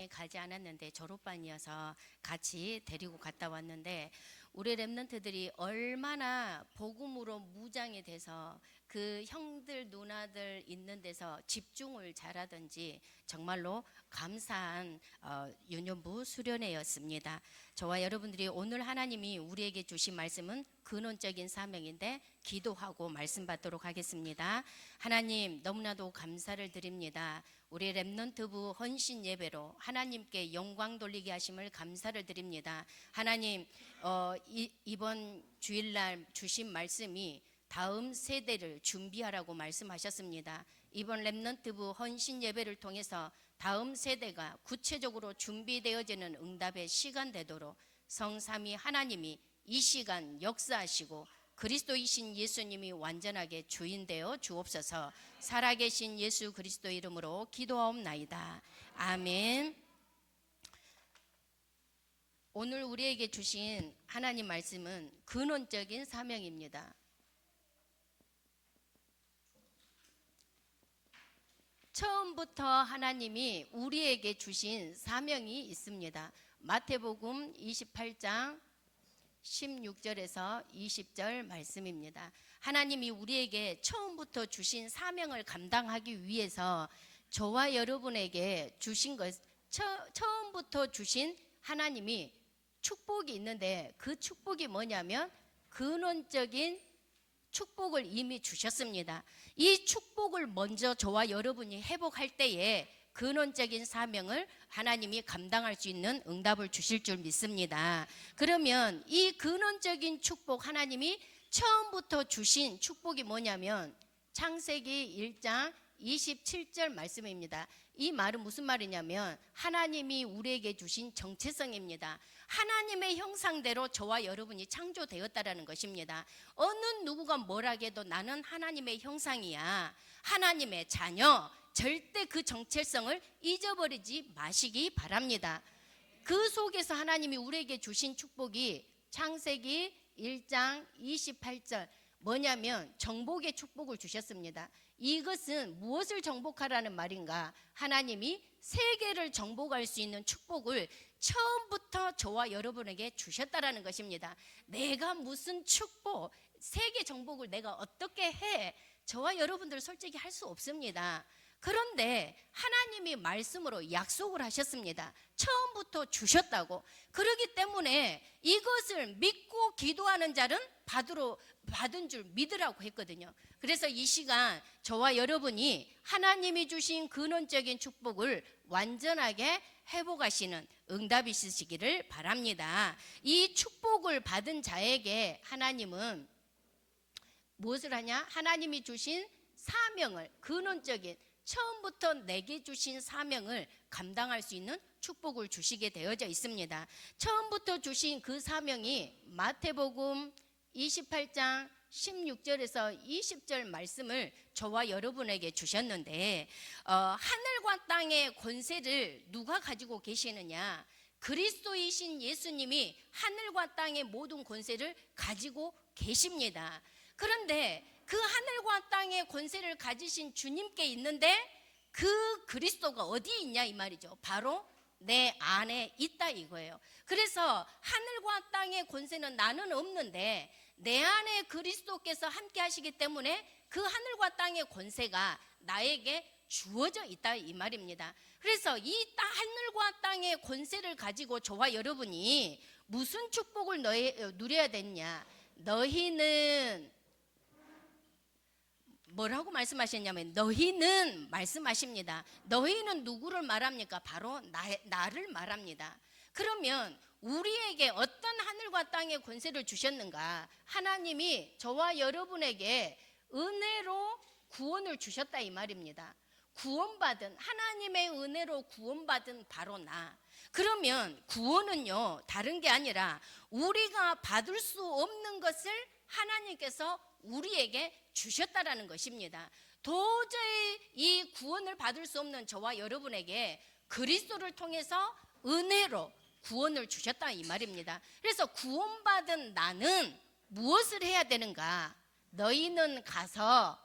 가지 않았는데 졸업반이어서 같이 데리고 갔다 왔는데, 우리 랩런트들이 얼마나 복음으로 무장이 돼서 그 형들 누나들 있는 데서 집중을 잘하든지 정말로 감사한 유년부 수련회였습니다. 저와 여러분들이 오늘 하나님이 우리에게 주신 말씀은 근원적인 사명인데 기도하고 말씀 받도록 하겠습니다. 하나님, 너무나도 감사를 드립니다. 우리 랩넌트부 헌신 예배로 하나님께 영광 돌리게 하심을 감사를 드립니다. 하나님, 이번 주일날 주신 말씀이 다음 세대를 준비하라고 말씀하셨습니다. 이번 랩넌트부 헌신 예배를 통해서 다음 세대가 구체적으로 준비되어지는 응답의 시간 되도록 성삼위 하나님이 이 시간 역사하시고 그리스도이신 예수님이 완전하게 주인 되어 주옵소서. 살아계신 예수 그리스도 이름으로 기도하옵나이다. 아멘. 오늘 우리에게 주신 하나님 말씀은 근원적인 사명입니다. 처음부터 하나님이 우리에게 주신 사명이 있습니다. 마태복음 28장 16절에서 20절 말씀입니다. 하나님이 우리에게 처음부터 주신 사명을 감당하기 위해서 저와 여러분에게 주신 것, 처음부터 주신 하나님이 축복이 있는데, 그 축복이 뭐냐면 근원적인 축복을 이미 주셨습니다. 이 축복을 먼저 저와 여러분이 회복할 때에 근원적인 사명을 하나님이 감당할 수 있는 응답을 주실 줄 믿습니다. 그러면 이 근원적인 축복, 하나님이 처음부터 주신 축복이 뭐냐면 창세기 1장 27절 말씀입니다. 이 말은 무슨 말이냐면 하나님이 우리에게 주신 정체성입니다. 하나님의 형상대로 저와 여러분이 창조되었다라는 것입니다. 어느 누구가 뭐라 해도 나는 하나님의 형상이야, 하나님의 자녀, 절대 그 정체성을 잊어버리지 마시기 바랍니다. 그 속에서 하나님이 우리에게 주신 축복이 창세기 1장 28절 뭐냐면 정복의 축복을 주셨습니다. 이것은 무엇을 정복하라는 말인가? 하나님이 세계를 정복할 수 있는 축복을 처음부터 저와 여러분에게 주셨다라는 것입니다. 내가 무슨 축복, 세계 정복을 내가 어떻게 해? 저와 여러분들 솔직히 할 수 없습니다. 그런데 하나님이 말씀으로 약속을 하셨습니다. 처음부터 주셨다고. 그렇기 때문에 이것을 믿고 기도하는 자는 받은 줄 믿으라고 했거든요. 그래서 이 시간 저와 여러분이 하나님이 주신 근원적인 축복을 완전하게 회복하시는 응답이 있으시기를 바랍니다. 이 축복을 받은 자에게 하나님은 무엇을 하냐? 하나님이 주신 사명을, 근원적인 처음부터 내게 주신 사명을 감당할 수 있는 축복을 주시게 되어져 있습니다. 처음부터 주신 그 사명이 마태복음 28장 16절에서 20절 말씀을 저와 여러분에게 주셨는데, 하늘과 땅의 권세를 누가 가지고 계시느냐? 그리스도이신 예수님이 하늘과 땅의 모든 권세를 가지고 계십니다. 그런데 그 하늘과 땅의 권세를 가지신 주님께 있는데 그 그리스도가 어디 있냐 이 말이죠. 바로 내 안에 있다 이거예요. 그래서 하늘과 땅의 권세는 나는 없는데 내 안에 그리스도께서 함께 하시기 때문에 그 하늘과 땅의 권세가 나에게 주어져 있다 이 말입니다. 그래서 이 하늘과 땅의 권세를 가지고 저와 여러분이 무슨 축복을 누려야 되냐? 너희는 뭐라고 말씀하셨냐면 너희는 말씀하십니다. 너희는 누구를 말합니까? 바로 나를 말합니다. 그러면 우리에게 어떤 하늘과 땅의 권세를 주셨는가? 하나님이 저와 여러분에게 은혜로 구원을 주셨다 이 말입니다. 구원받은, 하나님의 은혜로 구원받은 바로 나. 그러면 구원은요 다른 게 아니라 우리가 받을 수 없는 것을 하나님께서 우리에게 주셨다라는 것입니다. 도저히 이 구원을 받을 수 없는 저와 여러분에게 그리스도를 통해서 은혜로 구원을 주셨다 이 말입니다. 그래서 구원받은 나는 무엇을 해야 되는가? 너희는 가서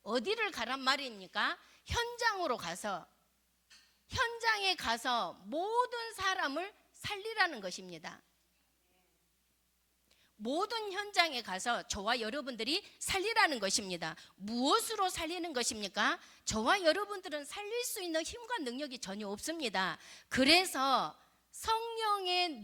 어디를 가란 말입니까? 현장으로 가서 현장에 가서 모든 사람을 살리라는 것입니다. 모든 현장에 가서 저와 여러분들이 살리라는 것입니다. 무엇으로 살리는 것입니까? 저와 여러분들은 살릴 수 있는 힘과 능력이 전혀 없습니다. 그래서 성령의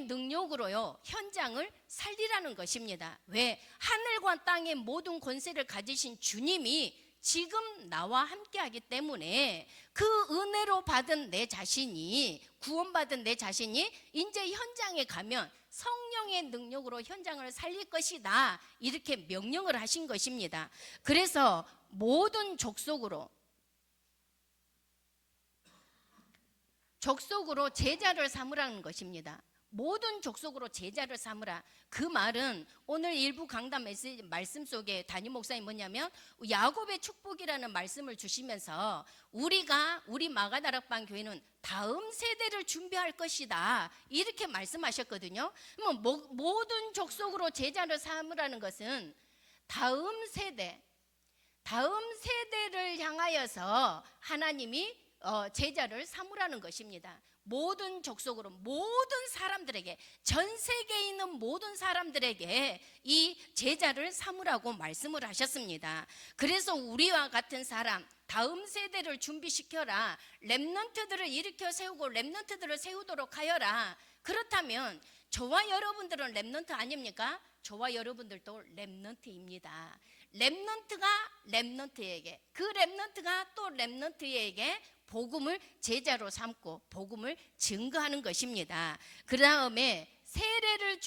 능력으로요, 현장을 살리라는 것입니다. 왜? 하늘과 땅의 모든 권세를 가지신 주님이 지금 나와 함께하기 때문에 그 은혜로 받은 내 자신이, 구원받은 내 자신이 이제 현장에 가면 성령의 능력으로 현장을 살릴 것이다, 이렇게 명령을 하신 것입니다. 그래서 모든 족속으로 제자를 삼으라는 것입니다. 모든 족속으로 제자를 삼으라. 그 말은 오늘 일부 강단 말씀 속에 담임 목사님 뭐냐면 야곱의 축복이라는 말씀을 주시면서 우리 마가다락방 교회는 다음 세대를 준비할 것이다, 이렇게 말씀하셨거든요. 모든 족속으로 제자를 삼으라는 것은 다음 세대를 향하여서 하나님이 제자를 삼으라는 것입니다. 모든 족속으로, 모든 사람들에게, 전 세계에 있는 모든 사람들에게 이 제자를 삼으라고 말씀을 하셨습니다. 그래서 우리와 같은 사람, 다음 세대를 준비시켜라, 렘넌트들을 일으켜 세우고 렘넌트들을 세우도록 하여라. 그렇다면 저와 여러분들은 렘넌트 아닙니까? 저와 여러분들도 렘넌트입니다. 렘넌트가 렘넌트에게, 그 렘넌트가 또 렘넌트에게 복음을 제자로 삼고 복음을 증거하는 것입니다. 그 다음에 세례를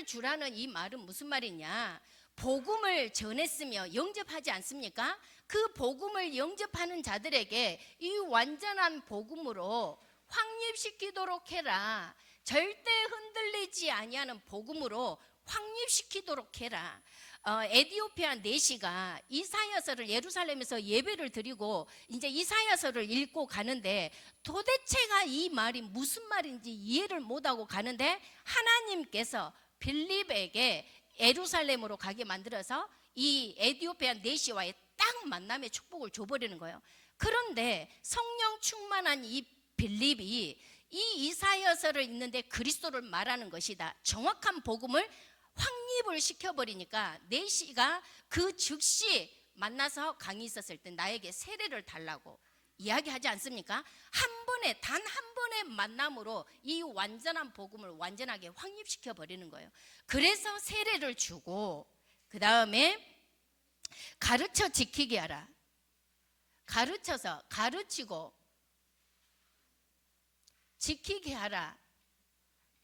주라는 이 말은 무슨 말이냐? 복음을 전했으며 영접하지 않습니까? 그 복음을 영접하는 자들에게 이 완전한 복음으로 확립시키도록 해라. 절대 흔들리지 아니하는 복음으로 확립시키도록 해라. 에디오피아 내시가 이사야서를 예루살렘에서 예배를 드리고 이제 이사야서를 읽고 가는데 도대체가 이 말이 무슨 말인지 이해를 못하고 가는데 하나님께서 빌립에게 예루살렘으로 가게 만들어서 이 에디오피아 내시와의 딱 만남의 축복을 줘버리는 거예요. 그런데 성령 충만한 이 빌립이 이 이사야서를 읽는데 그리스도를 말하는 것이다, 정확한 복음을 확립을 시켜버리니까 내시가 그 즉시 만나서 강의 있었을 때 나에게 세례를 달라고 이야기하지 않습니까? 단 한 번의 만남으로 이 완전한 복음을 완전하게 확립시켜버리는 거예요. 그래서 세례를 주고 그 다음에 가르쳐 지키게 하라. 가르치고 지키게 하라.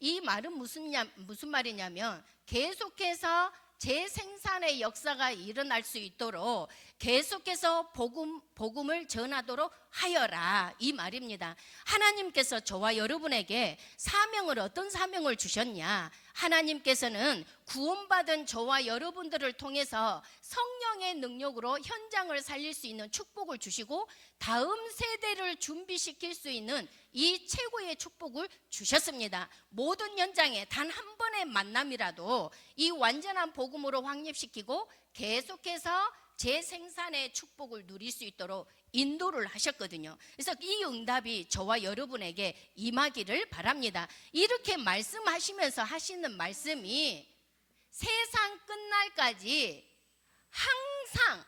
이 말은 무슨 말이냐면 계속해서 재생산의 역사가 일어날 수 있도록 계속해서 복음을 전하도록 하여라, 이 말입니다. 하나님께서 저와 여러분에게 어떤 사명을 주셨냐? 하나님께서는 구원받은 저와 여러분들을 통해서 성령의 능력으로 현장을 살릴 수 있는 축복을 주시고 다음 세대를 준비시킬 수 있는 이 최고의 축복을 주셨습니다. 모든 현장에 단 한 번의 만남이라도 이 완전한 복음으로 확립시키고 계속해서 재생산의 축복을 누릴 수 있도록 인도를 하셨거든요. 그래서 이 응답이 저와 여러분에게 임하기를 바랍니다. 이렇게 말씀하시면서 하시는 말씀이 세상 끝날까지 항상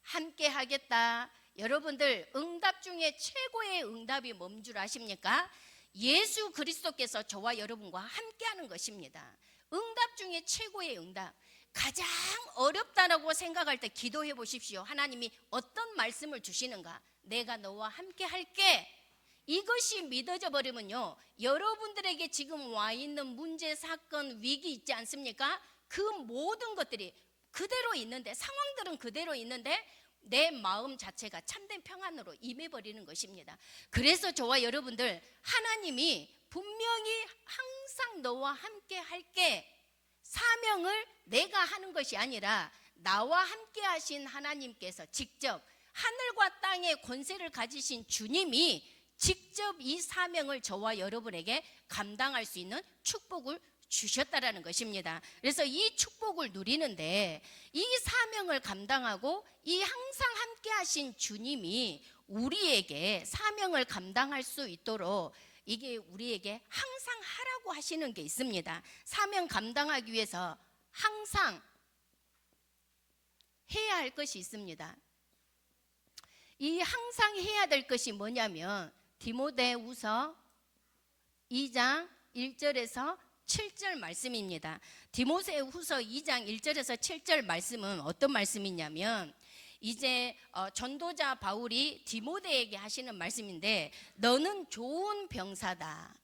함께 하겠다. 여러분들, 응답 중에 최고의 응답이 뭔 줄 아십니까? 예수 그리스도께서 저와 여러분과 함께하는 것입니다. 응답 중에 최고의 응답, 가장 어렵다라고 생각할 때 기도해 보십시오. 하나님이 어떤 말씀을 주시는가? 내가 너와 함께 할게. 이것이 믿어져 버리면요, 여러분들에게 지금 와 있는 문제, 사건, 위기 있지 않습니까? 그 모든 것들이 그대로 있는데, 상황들은 그대로 있는데 내 마음 자체가 참된 평안으로 임해버리는 것입니다. 그래서 저와 여러분들, 하나님이 분명히 항상 너와 함께 할게, 사명을 내가 하는 것이 아니라 나와 함께 하신 하나님께서 직접, 하늘과 땅의 권세를 가지신 주님이 직접 이 사명을 저와 여러분에게 감당할 수 있는 축복을 주셨다라는 것입니다. 그래서 이 축복을 누리는데 이 사명을 감당하고 이 항상 함께 하신 주님이 우리에게 사명을 감당할 수 있도록 이게 우리에게 항상 하라고 하시는 게 있습니다. 사명 감당하기 위해서 항상 해야 할 것이 있습니다. 이 항상 해야 될 것이 뭐냐면 디모데후서 2장 1절에서 7절 말씀입니다. 디모데후서 2장 1절에서 7절 말씀은 어떤 말씀이냐면 이제 전도자 바울이 디모데에게 하시는 말씀인데 너는 좋은 병사다.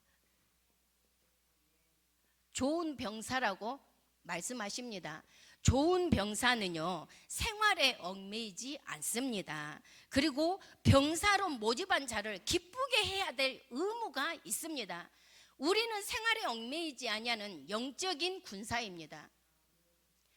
좋은 병사라고 말씀하십니다. 좋은 병사는요 생활에 얽매이지 않습니다. 그리고 병사로 모집한 자를 기쁘게 해야 될 의무가 있습니다. 우리는 생활에 얽매이지 아니하는 영적인 군사입니다.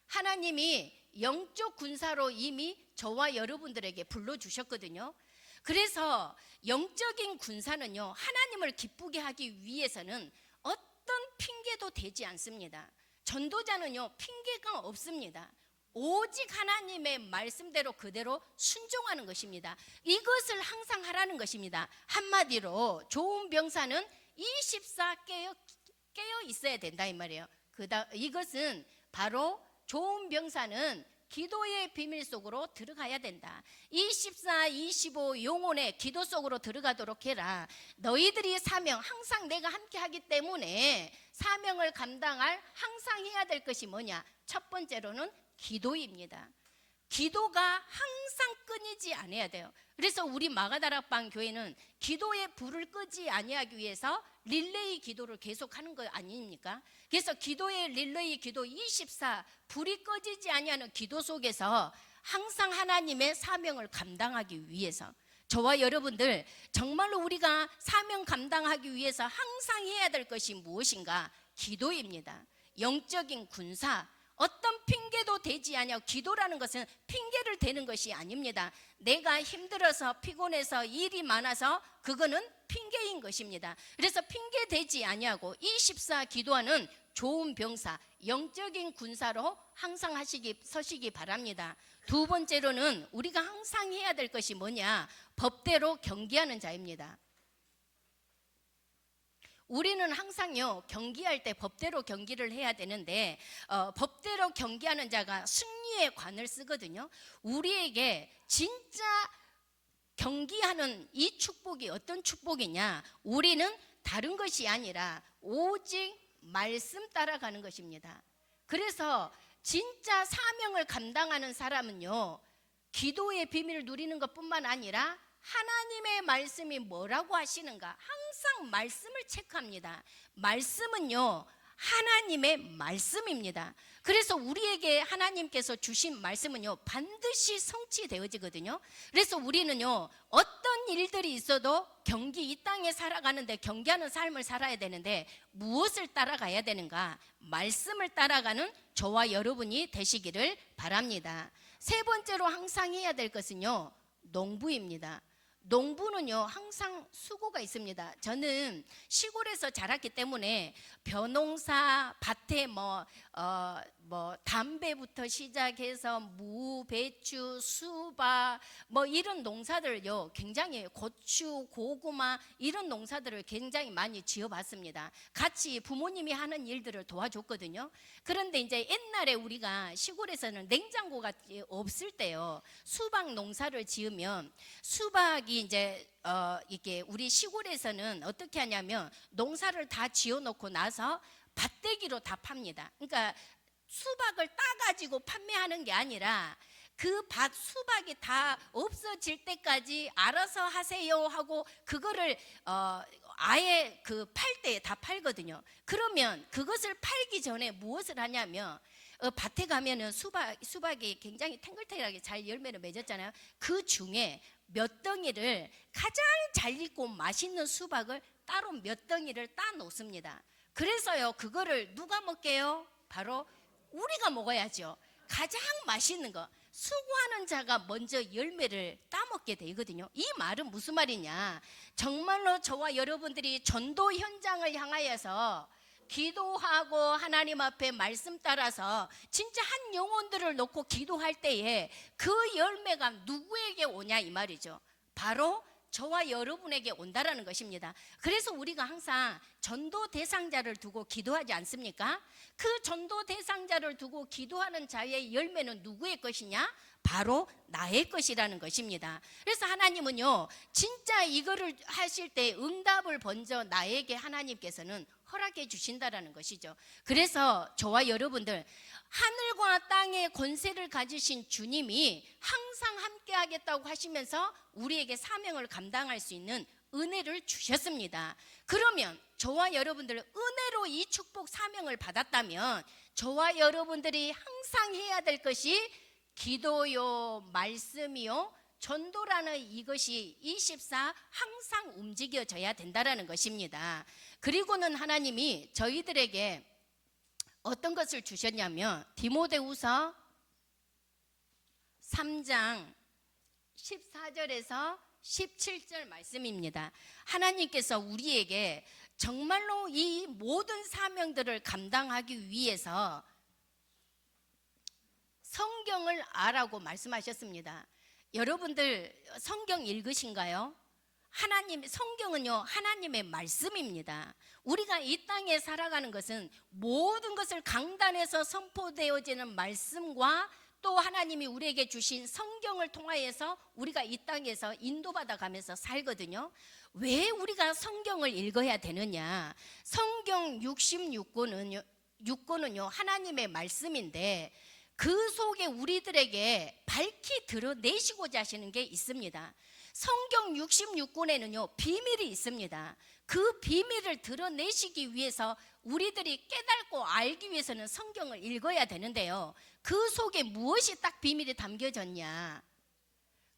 하나님이 영적 군사로 이미 저와 여러분들에게 불러주셨거든요. 그래서 영적인 군사는요 하나님을 기쁘게 하기 위해서는 어떤 핑계도 되지 않습니다. 전도자는요 핑계가 없습니다. 오직 하나님의 말씀대로 그대로 순종하는 것입니다. 이것을 항상 하라는 것입니다. 한마디로 좋은 병사는 24 깨어 있어야 된다 이 말이에요. 이것은 바로 좋은 병사는 기도의 비밀 속으로 들어가야 된다. 24, 25 영혼의 기도 속으로 들어가도록 해라. 너희들이 사명 항상 내가 함께 하기 때문에 사명을 감당할 항상 해야 될 것이 뭐냐? 첫 번째로는 기도입니다. 기도가 항상 끊이지 않아야 돼요. 그래서 우리 마가다락방 교회는 기도의 불을 끄지 아니하기 위해서 릴레이 기도를 계속하는 거 아닙니까? 그래서 기도의 릴레이 기도 24 불이 꺼지지 아니하는 기도 속에서 항상 하나님의 사명을 감당하기 위해서 저와 여러분들 정말로 우리가 사명 감당하기 위해서 항상 해야 될 것이 무엇인가? 기도입니다. 영적인 군사. 어떤 핑계도 되지 아니하고 기도라는 것은 핑계를 대는 것이 아닙니다. 내가 힘들어서 피곤해서 일이 많아서 그거는 핑계인 것입니다. 그래서 핑계 대지 아니하고 24 기도하는 좋은 병사, 영적인 군사로 항상 서시기 바랍니다. 두 번째로는 우리가 항상 해야 될 것이 뭐냐? 법대로 경기하는 자입니다. 우리는 항상요 경기할 때 법대로 경기를 해야 되는데 법대로 경기하는 자가 승리의 관을 쓰거든요. 우리에게 진짜 경기하는 이 축복이 어떤 축복이냐? 우리는 다른 것이 아니라 오직 말씀 따라가는 것입니다. 그래서 진짜 사명을 감당하는 사람은요 기도의 비밀을 누리는 것뿐만 아니라 하나님의 말씀이 뭐라고 하시는가 항상 말씀을 체크합니다. 말씀은요 하나님의 말씀입니다. 그래서 우리에게 하나님께서 주신 말씀은요 반드시 성취되어지거든요. 그래서 우리는요 어떤 일들이 있어도 이 땅에 살아가는데 경기하는 삶을 살아야 되는데 무엇을 따라가야 되는가? 말씀을 따라가는 저와 여러분이 되시기를 바랍니다. 세 번째로 항상 해야 될 것은요 농부입니다. 농부는요 항상 수고가 있습니다. 저는 시골에서 자랐기 때문에 벼농사, 밭에 담배부터 시작해서 무, 배추, 수박 이런 농사들요 굉장히 고추, 고구마 이런 농사들을 굉장히 많이 지어봤습니다. 같이 부모님이 하는 일들을 도와줬거든요. 그런데 이제 옛날에 우리가 시골에서는 냉장고가 없을 때요 수박 농사를 지으면 수박이 이제 이게 우리 시골에서는 어떻게 하냐면 농사를 다 지어놓고 나서 밭대기로 다 팝니다. 그러니까 수박을 따가지고 판매하는 게 아니라 그 밭 수박이 다 없어질 때까지 알아서 하세요 하고 그거를 아예 그 팔 때 다 팔거든요. 그러면 그것을 팔기 전에 무엇을 하냐면 밭에 가면은 수박이 굉장히 탱글탱글하게 잘 열매를 맺었잖아요. 그 중에 몇 덩이를 가장 잘 익고 맛있는 수박을 따로 몇 덩이를 따 놓습니다. 그래서요 그거를 누가 먹게요? 바로 우리가 먹어야죠. 가장 맛있는 거 수고하는 자가 먼저 열매를 따먹게 되거든요. 이 말은 무슨 말이냐? 정말로 저와 여러분들이 전도 현장을 향하여서 기도하고 하나님 앞에 말씀 따라서 진짜 한 영혼들을 놓고 기도할 때에 그 열매가 누구에게 오냐 이 말이죠. 바로 저와 여러분에게 온다라는 것입니다. 그래서 우리가 항상 전도 대상자를 두고 기도하지 않습니까? 그 전도 대상자를 두고 기도하는 자의 열매는 누구의 것이냐? 바로 나의 것이라는 것입니다. 그래서 하나님은요, 진짜 이거를 하실 때 응답을 먼저 나에게 하나님께서는 허락해 주신다라는 것이죠. 그래서 저와 여러분들, 하늘과 땅의 권세를 가지신 주님이 항상 함께 하겠다고 하시면서 우리에게 사명을 감당할 수 있는 은혜를 주셨습니다. 그러면 저와 여러분들 은혜로 이 축복 사명을 받았다면 저와 여러분들이 항상 해야 될 것이 기도요, 말씀이요, 전도라는 이것이 24 항상 움직여져야 된다라는 것입니다. 그리고는 하나님이 저희들에게 어떤 것을 주셨냐면 디모데후서 3장 14절에서 17절 말씀입니다. 하나님께서 우리에게 정말로 이 모든 사명들을 감당하기 위해서 성경을 아라고 말씀하셨습니다. 여러분들 성경 읽으신가요? 성경은요, 하나님의 말씀입니다. 우리가 이 땅에 살아가는 것은 모든 것을 강단에서 선포되어지는 말씀과 또 하나님이 우리에게 주신 성경을 통하여서 우리가 이 땅에서 인도받아 가면서 살거든요. 왜 우리가 성경을 읽어야 되느냐? 성경 66권은요 하나님의 말씀인데 그 속에 우리들에게 밝히 드러내시고자 하시는 게 있습니다. 성경 66권에는요 비밀이 있습니다. 그 비밀을 드러내시기 위해서 우리들이 깨닫고 알기 위해서는 성경을 읽어야 되는데요, 그 속에 무엇이 딱 비밀이 담겨졌냐?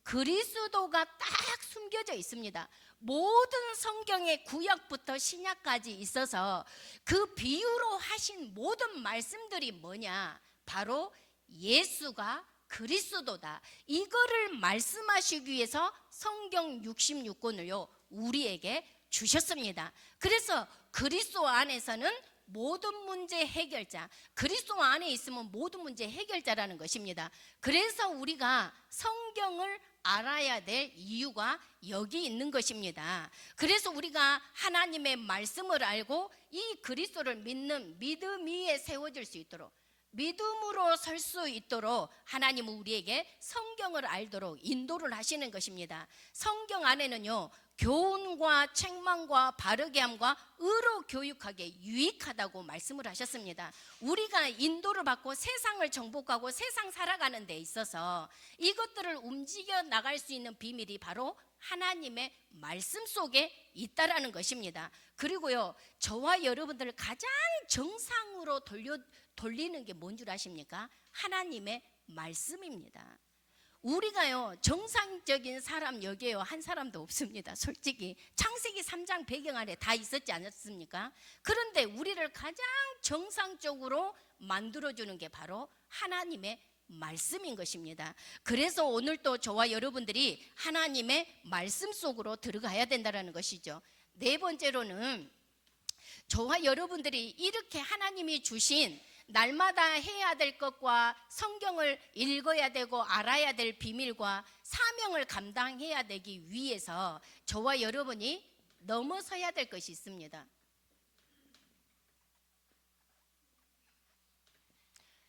그리스도가 딱 숨겨져 있습니다. 모든 성경의 구약부터 신약까지 있어서 그 비유로 하신 모든 말씀들이 뭐냐? 바로 예수가 그리스도다. 이거를 말씀하시기 위해서 성경 66권을요 우리에게 주셨습니다. 그래서 그리스도 안에서는 모든 문제 해결자, 그리스도 안에 있으면 모든 문제 해결자라는 것입니다. 그래서 우리가 성경을 알아야 될 이유가 여기 있는 것입니다. 그래서 우리가 하나님의 말씀을 알고 이 그리스도를 믿는 믿음 위에 세워질 수 있도록, 믿음으로 설 수 있도록 하나님은 우리에게 성경을 알도록 인도를 하시는 것입니다. 성경 안에는요 교훈과 책망과 바르게 함과 의로 교육하게 유익하다고 말씀을 하셨습니다. 우리가 인도를 받고 세상을 정복하고 세상 살아가는 데 있어서 이것들을 움직여 나갈 수 있는 비밀이 바로 하나님의 말씀 속에 있다라는 것입니다. 그리고요 저와 여러분들을 가장 정상으로 돌리는 게 뭔 줄 아십니까? 하나님의 말씀입니다. 우리가요 정상적인 사람 여기에요 한 사람도 없습니다. 솔직히 창세기 3장 배경 안에 다 있었지 않았습니까? 그런데 우리를 가장 정상적으로 만들어주는 게 바로 하나님의 말씀인 것입니다. 그래서 오늘 또 저와 여러분들이 하나님의 말씀 속으로 들어가야 된다는 것이죠. 네 번째로는 저와 여러분들이 이렇게 하나님이 주신 날마다 해야 될 것과 성경을 읽어야 되고 알아야 될 비밀과 사명을 감당해야 되기 위해서 저와 여러분이 넘어서야 될 것이 있습니다.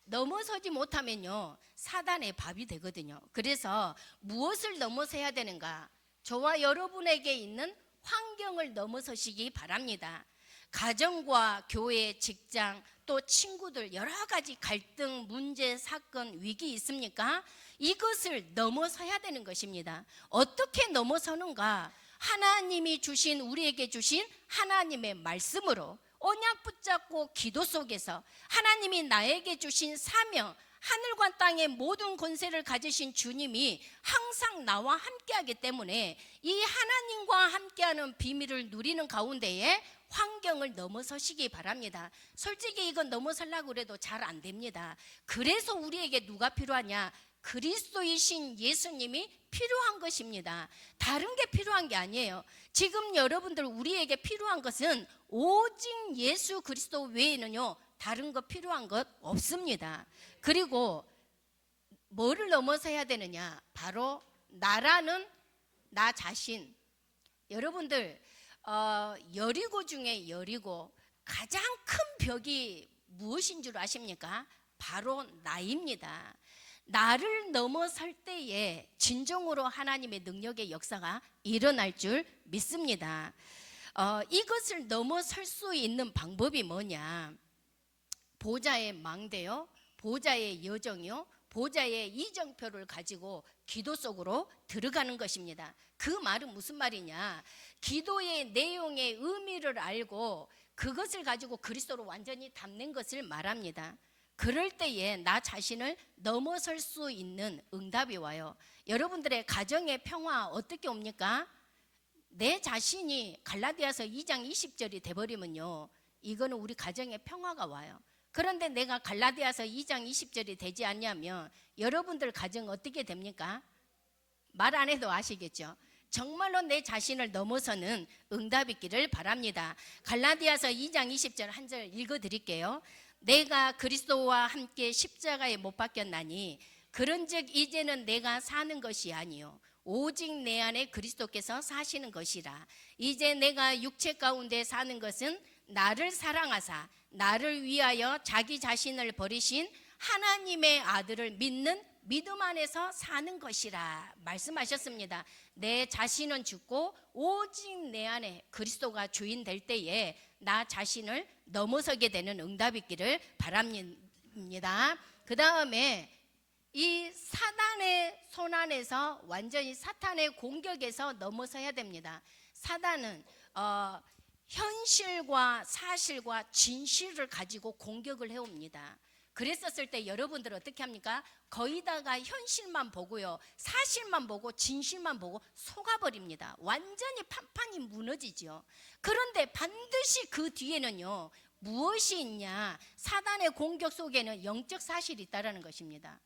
넘어서지 못하면요 사단의 밥이 되거든요. 그래서 무엇을 넘어서야 되는가? 저와 여러분에게 있는 환경을 넘어서시기 바랍니다. 가정과 교회, 직장, 또 친구들 여러 가지 갈등, 문제, 사건, 위기 있습니까? 이것을 넘어서야 되는 것입니다. 어떻게 넘어서는가? 하나님이 주신, 우리에게 주신 하나님의 말씀으로 언약 붙잡고 기도 속에서 하나님이 나에게 주신 사명, 하늘과 땅의 모든 권세를 가지신 주님이 항상 나와 함께하기 때문에 이 하나님과 함께하는 비밀을 누리는 가운데에 환경을 넘어서시기 바랍니다. 솔직히 이건 넘어서려고 해도 잘 안 됩니다. 그래서 우리에게 누가 필요하냐? 그리스도이신 예수님이 필요한 것입니다. 다른 게 필요한 게 아니에요. 지금 여러분들 우리에게 필요한 것은 오직 예수 그리스도 외에는요 다른 거 필요한 것 없습니다. 그리고 뭐를 넘어서야 되느냐? 바로 나라는 나 자신. 여러분들 여리고 중에 여리고 가장 큰 벽이 무엇인 줄 아십니까? 바로 나입니다. 나를 넘어설 때에 진정으로 하나님의 능력의 역사가 일어날 줄 믿습니다. 이것을 넘어설 수 있는 방법이 뭐냐? 보좌의 망대요, 보좌의 여정이요, 보좌의 이정표를 가지고 기도 속으로 들어가는 것입니다. 그 말은 무슨 말이냐? 기도의 내용의 의미를 알고 그것을 가지고 그리스도로 완전히 담는 것을 말합니다. 그럴 때에 나 자신을 넘어설 수 있는 응답이 와요. 여러분들의 가정의 평화 어떻게 옵니까? 내 자신이 갈라디아서 2장 20절이 돼버리면요 이거는 우리 가정의 평화가 와요. 그런데 내가 갈라디아서 2장 20절이 되지 않냐면 여러분들 가정 어떻게 됩니까? 말 안 해도 아시겠죠? 정말로 내 자신을 넘어서는 응답이 있기를 바랍니다. 갈라디아서 2장 20절 한 절 읽어드릴게요. 내가 그리스도와 함께 십자가에 못 박혔나니 그런즉 이제는 내가 사는 것이 아니요 오직 내 안에 그리스도께서 사시는 것이라. 이제 내가 육체 가운데 사는 것은 나를 사랑하사 나를 위하여 자기 자신을 버리신 하나님의 아들을 믿는 믿음 안에서 사는 것이라 말씀하셨습니다. 내 자신은 죽고 오직 내 안에 그리스도가 주인 될 때에 나 자신을 넘어서게 되는 응답이 있기를 바랍니다. 그 다음에 이 사단의 손 안에서 완전히 사탄의 공격에서 넘어서야 됩니다. 사단은 현실과 사실과 진실을 가지고 공격을 해옵니다. 그랬었을 때 여러분들 어떻게 합니까? 거의다가 현실만 보고요 사실만 보고 진실만 보고 속아버립니다. 완전히 판판이 무너지죠. 그런데 반드시 그 뒤에는요 무엇이 있냐? 사단의 공격 속에는 영적 사실이 있다는 것입니다.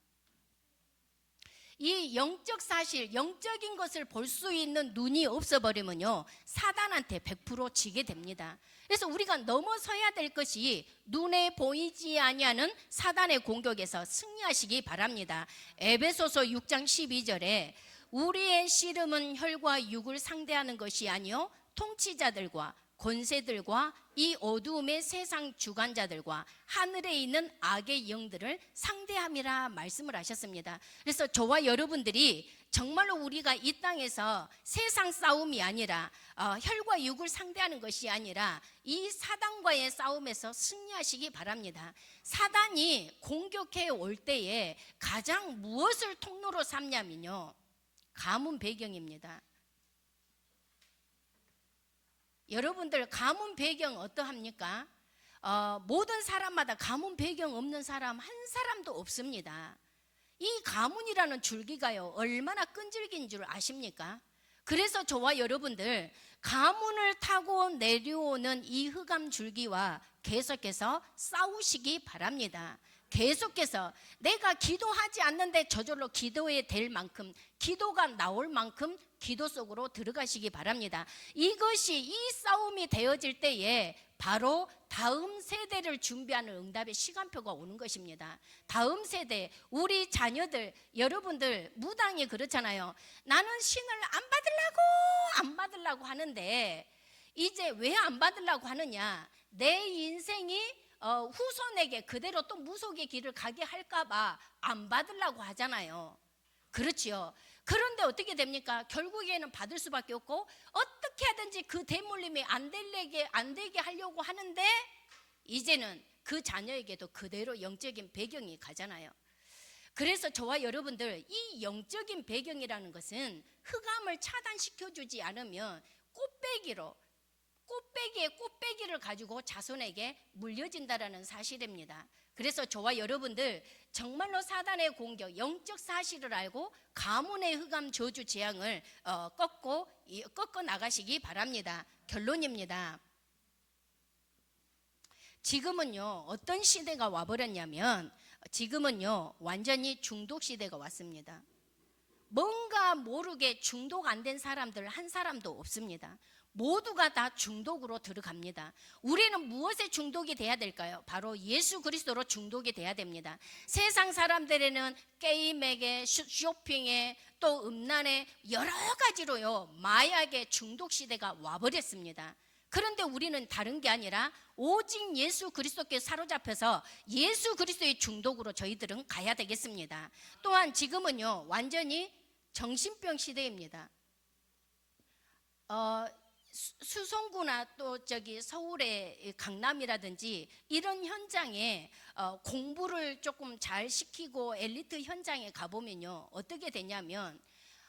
이 영적 사실, 영적인 것을 볼 수 있는 눈이 없어버리면요 사단한테 100% 지게 됩니다. 그래서 우리가 넘어서야 될 것이 눈에 보이지 아니하는 사단의 공격에서 승리하시기 바랍니다. 에베소서 6장 12절에 우리의 씨름은 혈과 육을 상대하는 것이 아니요 통치자들과 권세들과 이 어두움의 세상 주관자들과 하늘에 있는 악의 영들을 상대함이라 말씀을 하셨습니다. 그래서 저와 여러분들이 정말로 우리가 이 땅에서 세상 싸움이 아니라 혈과 육을 상대하는 것이 아니라 이 사단과의 싸움에서 승리하시기 바랍니다. 사단이 공격해 올 때에 가장 무엇을 통로로 삼냐면요 가문 배경입니다. 여러분들 가문 배경 어떠합니까? 모든 사람마다 가문 배경 없는 사람 한 사람도 없습니다. 이 가문이라는 줄기가요 얼마나 끈질긴 줄 아십니까? 그래서 저와 여러분들 가문을 타고 내려오는 이 흑암 줄기와 계속해서 싸우시기 바랍니다. 계속해서 내가 기도하지 않는데 저절로 기도해야 될 만큼 기도가 나올 만큼 기도 속으로 들어가시기 바랍니다. 이것이 이 싸움이 되어질 때에 바로 다음 세대를 준비하는 응답의 시간표가 오는 것입니다. 다음 세대 우리 자녀들 여러분들 무당이 그렇잖아요. 나는 신을 안 받으려고 하는데 이제 왜 안 받으려고 하느냐? 내 인생이 후손에게 그대로 또 무속의 길을 가게 할까봐 안 받으려고 하잖아요. 그렇지요. 그런데 어떻게 됩니까? 결국에는 받을 수밖에 없고 어떻게 하든지 그 대물림이 안 되게 하려고 하는데 이제는 그 자녀에게도 그대로 영적인 배경이 가잖아요. 그래서 저와 여러분들 이 영적인 배경이라는 것은 흑암을 차단시켜주지 않으면 꽃배기의 꽃배기를 가지고 자손에게 물려진다라는 사실입니다. 그래서 저와 여러분들 정말로 사단의 공격, 영적 사실을 알고 가문의 흑암 저주 재앙을 꺾어 나가시기 바랍니다. 결론입니다. 지금은요 어떤 시대가 와버렸냐면 지금은요 완전히 중독 시대가 왔습니다. 뭔가 모르게 중독 안 된 사람들 한 사람도 없습니다. 모두가 다 중독으로 들어갑니다. 우리는 무엇에 중독이 돼야 될까요? 바로 예수 그리스도로 중독이 돼야 됩니다. 세상 사람들에는 게임에게 쇼핑에 또 음란에 여러 가지로요 마약의 중독 시대가 와버렸습니다. 그런데 우리는 다른 게 아니라 오직 예수 그리스도께 사로잡혀서 예수 그리스도의 중독으로 저희들은 가야 되겠습니다. 또한 지금은요 완전히 정신병 시대입니다. 수성구나 또 서울의 강남이라든지 이런 현장에 공부를 조금 잘 시키고 엘리트 현장에 가보면요 어떻게 되냐면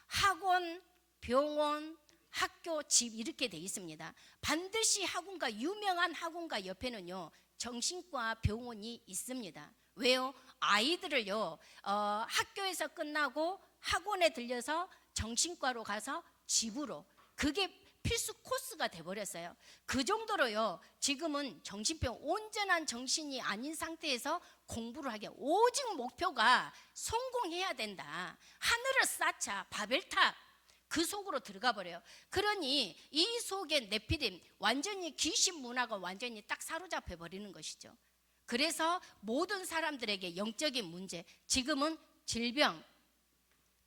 학원, 병원, 학교, 집 이렇게 돼 있습니다. 반드시 학원과 유명한 학원과 옆에는요 정신과 병원이 있습니다. 왜요? 아이들을요 학교에서 끝나고 학원에 들려서 정신과로 가서 집으로, 그게 필수 코스가 돼버렸어요. 그 정도로요 지금은 정신병, 온전한 정신이 아닌 상태에서 공부를 하게, 오직 목표가 성공해야 된다, 하늘을 쌓자, 바벨탑, 그 속으로 들어가 버려요. 그러니 이 속에 네피림, 완전히 귀신 문화가 완전히 딱 사로잡혀 버리는 것이죠. 그래서 모든 사람들에게 영적인 문제, 지금은 질병,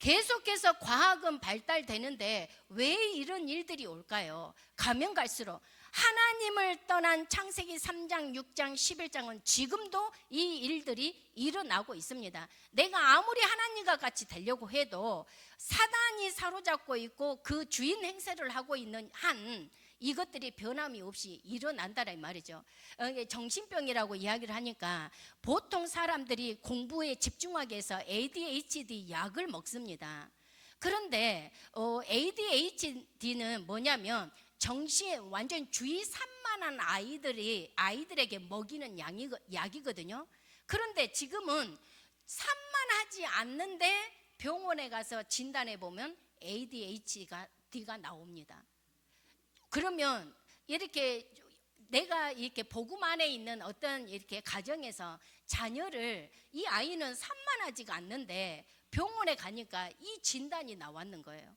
계속해서 과학은 발달되는데 왜 이런 일들이 올까요? 가면 갈수록 하나님을 떠난 창세기 3장, 6장, 11장은 지금도 이 일들이 일어나고 있습니다. 내가 아무리 하나님과 같이 되려고 해도 사단이 사로잡고 있고 그 주인 행세를 하고 있는 한 이것들이 변함이 없이 일어난다라 이 말이죠. 정신병이라고 이야기를 하니까 보통 사람들이 공부에 집중하기 위해서 ADHD 약을 먹습니다. 그런데 ADHD는 뭐냐면 정신 완전 주의 산만한 아이들에게 먹이는 약이거든요. 그런데 지금은 산만하지 않는데 병원에 가서 진단해 보면 ADHD가 나옵니다. 그러면 이렇게 내가 이렇게 복음 안에 있는 어떤 이렇게 가정에서 자녀를, 이 아이는 산만하지가 않는데 병원에 가니까 이 진단이 나왔는 거예요.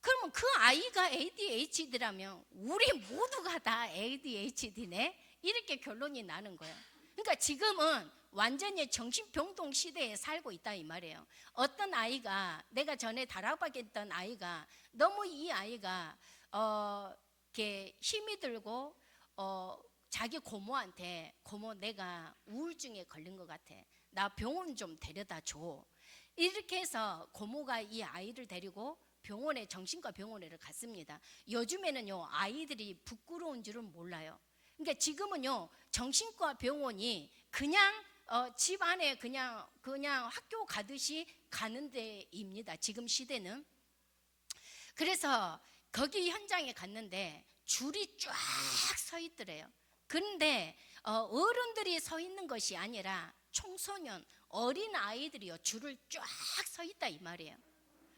그러면 그 아이가 ADHD라면 우리 모두가 다 ADHD네? 이렇게 결론이 나는 거예요. 그러니까 지금은 완전히 정신병동 시대에 살고 있다 이 말이에요. 어떤 아이가, 내가 전에 다락방에 있던 아이가, 너무 이 아이가 이렇게 힘이 들고 자기 고모한테, 고모 내가 우울증에 걸린 것 같아, 나 병원 좀 데려다 줘, 이렇게 해서 고모가 이 아이를 데리고 병원에, 정신과 병원에 갔습니다. 요즘에는요 아이들이 부끄러운 줄은 몰라요. 그러니까 지금은요 정신과 병원이 그냥 집 안에 그냥 학교 가듯이 가는 데입니다. 지금 시대는. 그래서 거기 현장에 갔는데 줄이 쫙 서 있더래요. 그런데 어른들이 서 있는 것이 아니라 청소년, 어린 아이들이요 줄을 쫙 서 있다 이 말이에요.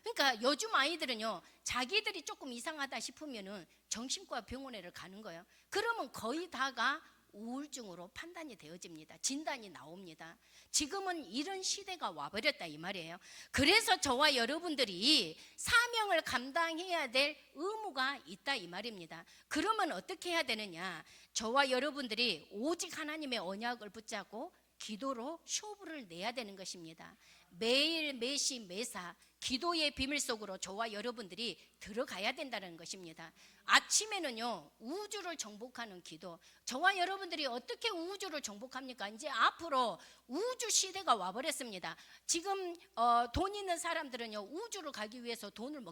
그러니까 요즘 아이들은요 자기들이 조금 이상하다 싶으면은 정신과 병원에 가는 거예요. 그러면 거의 다가 우울증으로 판단이 되어집니다. 진단이 나옵니다. 지금은 이런 시대가 와버렸다 이 말이에요. 그래서 저와 여러분들이 사명을 감당해야 될 의무가 있다 이 말입니다. 그러면 어떻게 해야 되느냐? 저와 여러분들이 오직 하나님의 언약을 붙잡고 기도로 쇼부를 내야 되는 것입니다. 매일 매시 매사 기도의 비밀 속으로 저와 여러분들이 들어가야 된다는 것입니다. 아침에는요 우주를 정복하는 기도. 저와 여러분들이 어떻게 우주를 정복합니까? 이제 앞으로 우주 시대가 와버렸습니다. 지금 돈 있는 사람들은요 우주를 가기 위해서 돈을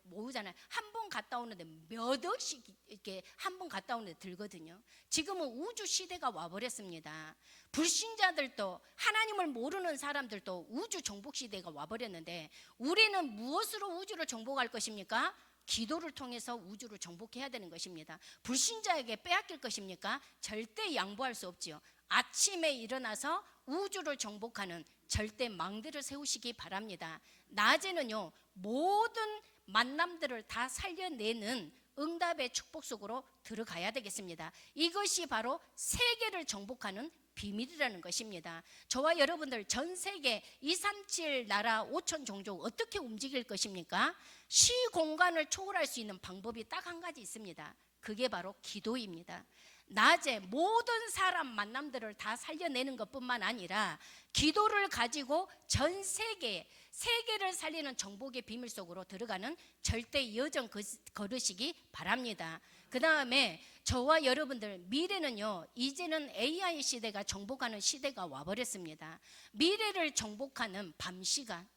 모으잖아요. 한 번 갔다 오는데 몇 억씩 이렇게 한 번 갔다 오는데 들거든요. 지금은 우주 시대가 와버렸습니다. 불신자들도, 하나님을 모르는 사람들도 우주 정복 시대가 와버렸는데 우리는 무엇으로 우주를 정복할 것입니까? 기도를 통해서 우주를 정복해야 되는 것입니다. 불신자에게 빼앗길 것입니까? 절대 양보할 수 없지요. 아침에 일어나서 우주를 정복하는 절대 망대를 세우시기 바랍니다. 낮에는요 모든 만남들을 다 살려내는 응답의 축복 속으로 들어가야 되겠습니다. 이것이 바로 세계를 정복하는 비밀이라는 것입니다. 저와 여러분들 전 세계 237 나라 5천 종족 어떻게 움직일 것입니까? 시 공간을 초월할 수 있는 방법이 딱 한 가지 있습니다. 그게 바로 기도입니다. 낮에 모든 사람 만남들을 다 살려내는 것뿐만 아니라 기도를 가지고 전 세계를 살리는 정복의 비밀 속으로 들어가는 절대 여정 걸으시기 바랍니다. 그 다음에 저와 여러분들 미래는요, 이제는 AI 시대가 정복하는 시대가 와버렸습니다. 미래를 정복하는 밤시간,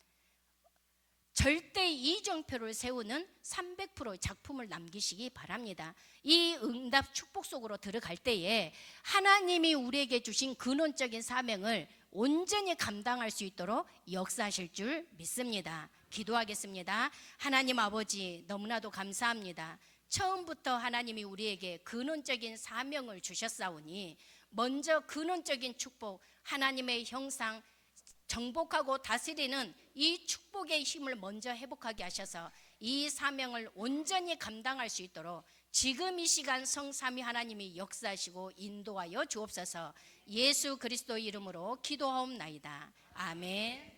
절대 이정표를 세우는 300%의 작품을 남기시기 바랍니다. 이 응답 축복 속으로 들어갈 때에 하나님이 우리에게 주신 근원적인 사명을 온전히 감당할 수 있도록 역사하실 줄 믿습니다. 기도하겠습니다. 하나님 아버지, 너무나도 감사합니다. 처음부터 하나님이 우리에게 근원적인 사명을 주셨사오니 먼저 근원적인 축복, 하나님의 형상, 정복하고 다스리는 이 축복의 힘을 먼저 회복하게 하셔서 이 사명을 온전히 감당할 수 있도록 지금 이 시간 성삼위 하나님이 역사하시고 인도하여 주옵소서. 예수 그리스도 이름으로 기도하옵나이다. 아멘.